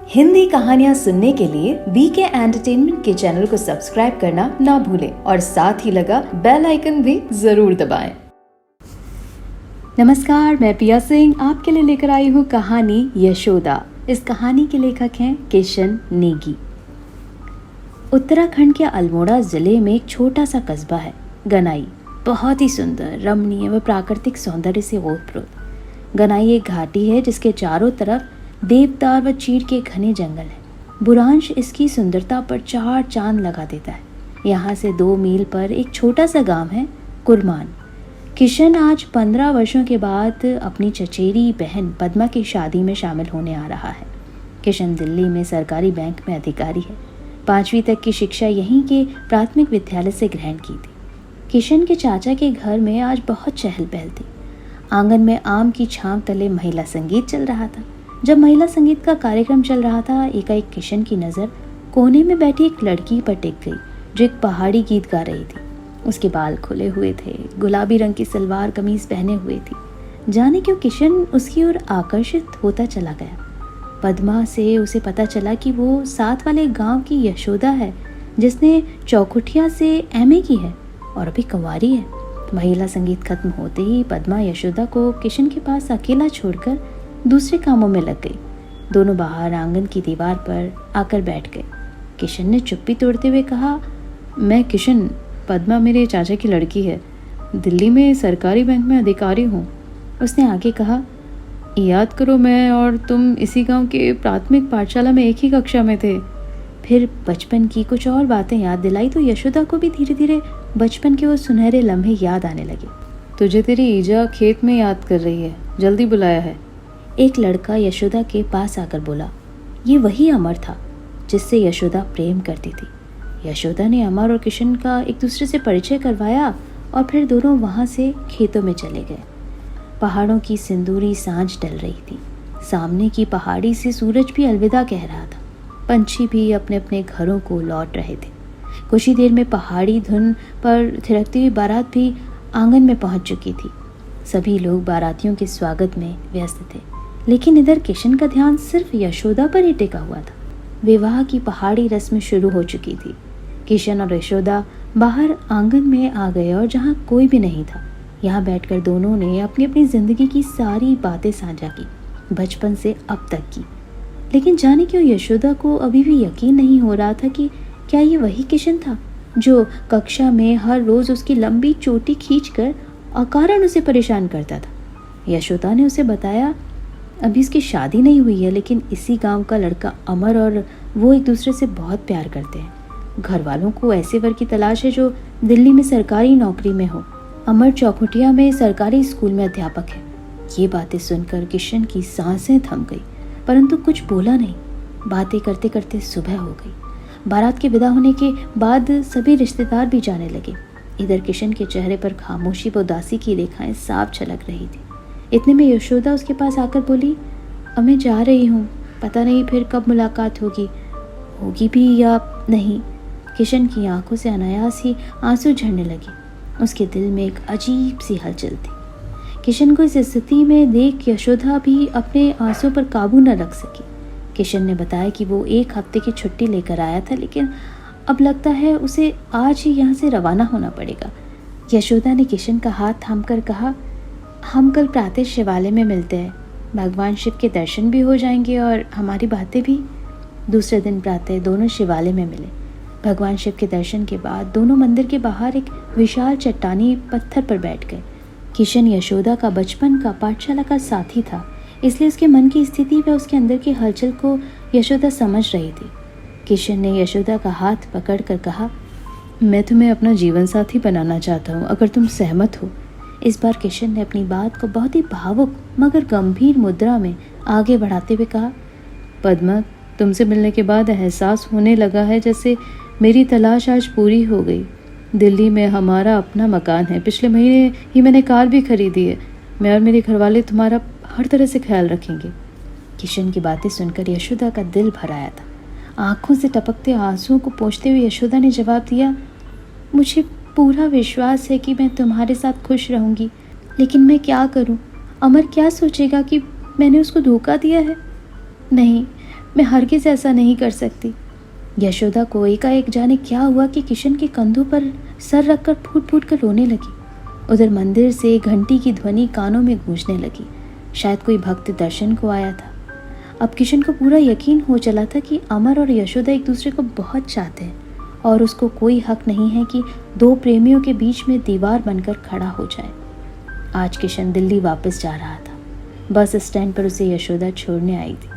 हिंदी कहानियाँ सुनने के लिए बीके एंटरटेनमेंट के चैनल को सब्सक्राइब करना ना भूलें और साथ ही लगा बेल आइकन भी जरूर दबाएं। नमस्कार, मैं पिया सिंह आपके लिए लेकर आई हूँ कहानी यशोदा। इस कहानी के लेखक हैं किशन नेगी। उत्तराखंड के अल्मोड़ा जिले में एक छोटा सा कस्बा है गनाई। बहुत ही सुंदर, रमणीय व प्राकृतिक सौंदर्य से ओतप्रोत गनाई एक घाटी है जिसके चारों तरफ देवदार व चीड़ के घने जंगल है। बुरांश इसकी सुंदरता पर चार चांद लगा देता है। यहाँ से 2 मील पर एक छोटा सा गांव है कुरमान। किशन आज 15 वर्षों के बाद अपनी चचेरी बहन पद्मा की शादी में शामिल होने आ रहा है। किशन दिल्ली में सरकारी बैंक में अधिकारी है। 5वीं तक की शिक्षा यहीं के प्राथमिक विद्यालय से ग्रहण की थी। किशन के चाचा के घर में आज बहुत चहल पहल थी। आंगन में आम की छांव तले महिला संगीत चल रहा था। जब महिला संगीत का कार्यक्रम चल रहा था, एकाएक किशन की नज़र कोने में बैठी एक लड़की पर टिक गई जो एक पहाड़ी गीत गा रही थी। उसके बाल खुले हुए थे, गुलाबी रंग की सलवार कमीज पहने हुए थी। जाने क्यों किशन उसकी ओर आकर्षित होता चला गया। पद्मा से उसे पता चला कि वो साथ वाले गांव की यशोदा है जिसने चौखुटिया से एमए की है और अभी कुंवारी है। महिला संगीत खत्म होते ही पद्मा यशोदा को किशन के पास अकेला छोड़कर दूसरे कामों में लग गई। दोनों बाहर आंगन की दीवार पर आकर बैठ गए। किशन ने चुप्पी तोड़ते हुए कहा, मैं किशन, पद्मा मेरे चाचा की लड़की है। दिल्ली में सरकारी बैंक में अधिकारी हूँ। उसने आगे कहा, याद करो मैं और तुम इसी गांव के प्राथमिक पाठशाला में एक ही कक्षा में थे। फिर बचपन की कुछ और बातें याद दिलाई तो यशोदा को भी धीरे धीरे बचपन के वो सुनहरे लम्हे याद आने लगे। तुझे तेरी ईजा खेत में याद कर रही है, जल्दी बुलाया है। एक लड़का यशोदा के पास आकर बोला। ये वही अमर था जिससे यशोदा प्रेम करती थी। यशोदा ने अमर और किशन का एक दूसरे से परिचय करवाया और फिर दोनों वहाँ से खेतों में चले गए। पहाड़ों की सिंदूरी सांझ डल रही थी। सामने की पहाड़ी से सूरज भी अलविदा कह रहा था। पंछी भी अपने अपने घरों को लौट रहे थे। कुछ ही देर में पहाड़ी धुन पर थिरकती हुई बारात भी आंगन में पहुंच चुकी थी। सभी लोग बारातियों के स्वागत में व्यस्त थे, लेकिन इधर किशन का ध्यान सिर्फ यशोदा पर ही टिका हुआ था। विवाह की पहाड़ी रस्म शुरू हो चुकी थी। किशन और यशोदा बाहर आंगन में आ गए और जहाँ कोई भी नहीं था, यहाँ बैठकर दोनों ने अपनी अपनी जिंदगी की सारी बातें साझा की, बचपन से अब तक की। लेकिन जाने क्यों यशोदा को अभी भी यकीन नहीं हो रहा था कि क्या ये वही किशन था जो कक्षा में हर रोज उसकी लंबी चोटी खींचकर अकारण उसे परेशान करता था। यशोदा ने उसे बताया, अभी इसकी शादी नहीं हुई है, लेकिन इसी गांव का लड़का अमर और वो एक दूसरे से बहुत प्यार करते हैं। घर वालों को ऐसे वर की तलाश है जो दिल्ली में सरकारी नौकरी में हो। अमर चौखुटिया में सरकारी स्कूल में अध्यापक है। ये बातें सुनकर किशन की सांसें थम गई, परंतु कुछ बोला नहीं। बातें करते करते सुबह हो गई। बारात के विदा होने के बाद सभी रिश्तेदार भी जाने लगे। इधर किशन के चेहरे पर खामोशी व उदासी की रेखाएं साफ झलक रही थी। इतने में यशोदा उसके पास आकर बोली, अब मैं जा रही हूँ, पता नहीं फिर कब मुलाकात होगी भी या नहीं। किशन की आंखों से अनायास ही आंसू झरने लगे। उसके दिल में एक अजीब सी हलचल थी। किशन को इस स्थिति में देख यशोदा भी अपने आंसू पर काबू न रख सकी। किशन ने बताया कि वो 1 हफ्ते की छुट्टी लेकर आया था, लेकिन अब लगता है उसे आज ही यहाँ से रवाना होना पड़ेगा। यशोदा ने किशन का हाथ थामकर कहा, हम कल प्रातः शिवालय में मिलते हैं। भगवान शिव के दर्शन भी हो जाएंगे और हमारी बातें भी। दूसरे दिन प्रातः दोनों शिवालय में मिले। भगवान शिव के दर्शन के बाद दोनों मंदिर के बाहर एक विशाल चट्टानी पत्थर पर बैठ गए। किशन यशोदा का बचपन का पाठशाला का साथी था, इसलिए उसके मन की स्थिति व उसके अंदर की हलचल को यशोदा समझ रही थी। किशन ने यशोदा का हाथ पकड़कर कहा, मैं तुम्हें अपना जीवन साथी बनाना चाहता हूँ, अगर तुम सहमत हो। इस बार किशन ने अपनी बात को बहुत ही भावुक मगर गंभीर मुद्रा में आगे बढ़ाते हुए कहा, पद्मा, तुमसे मिलने के बाद एहसास होने लगा है जैसे मेरी तलाश आज पूरी हो गई। दिल्ली में हमारा अपना मकान है। पिछले महीने ही मैंने कार भी खरीदी है। मैं और मेरे घरवाले तुम्हारा हर तरह से ख्याल रखेंगे। किशन की बातें सुनकर यशोदा का दिल भर आया था। आंखों से टपकते आंसुओं को पोंछते हुए यशोदा ने जवाब दिया, मुझे पूरा विश्वास है कि मैं तुम्हारे साथ खुश रहूंगी, लेकिन मैं क्या करूं? अमर क्या सोचेगा कि मैंने उसको धोखा दिया है? नहीं, मैं हरगिज़ ऐसा नहीं कर सकती। यशोदा को एकाएक जाने क्या हुआ कि किशन के कंधों पर सर रखकर फूट फूट कर रोने लगी। उधर मंदिर से घंटी की ध्वनि कानों में गूंजने लगी। शायद कोई भक्त दर्शन को आया था। अब किशन को पूरा यकीन हो चला था कि अमर और यशोदा एक दूसरे को बहुत चाहते हैं और उसको कोई हक नहीं है कि दो प्रेमियों के बीच में दीवार बनकर खड़ा हो जाए। आज किशन दिल्ली वापस जा रहा था। बस स्टैंड पर उसे यशोदा छोड़ने आई थी।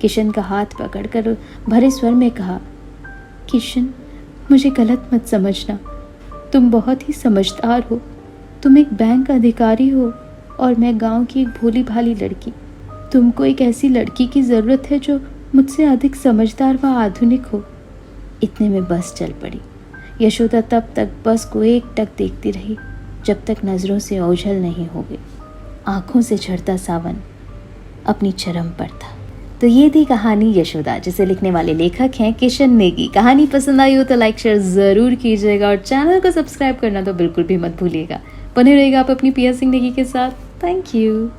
किशन का हाथ पकड़कर भरे स्वर में कहा, किशन, मुझे गलत मत समझना। तुम बहुत ही समझदार हो। तुम एक बैंक अधिकारी हो और मैं गांव की एक भोली भाली लड़की। तुमको एक ऐसी लड़की की ज़रूरत है जो मुझसे अधिक समझदार व आधुनिक हो। इतने में बस चल पड़ी। यशोदा तब तक बस को एकटक देखती रही जब तक नज़रों से ओझल नहीं हो गई। आँखों से झड़ता सावन अपनी चरम पर था। तो ये थी कहानी यशोदा, जिसे लिखने वाले लेखक हैं किशन नेगी। कहानी पसंद आई हो तो लाइक शेयर ज़रूर कीजिएगा और चैनल को सब्सक्राइब करना तो बिल्कुल भी मत भूलिएगा। बने रहिएगा आप अपनी पिया सिंह नेगी के साथ। Thank you.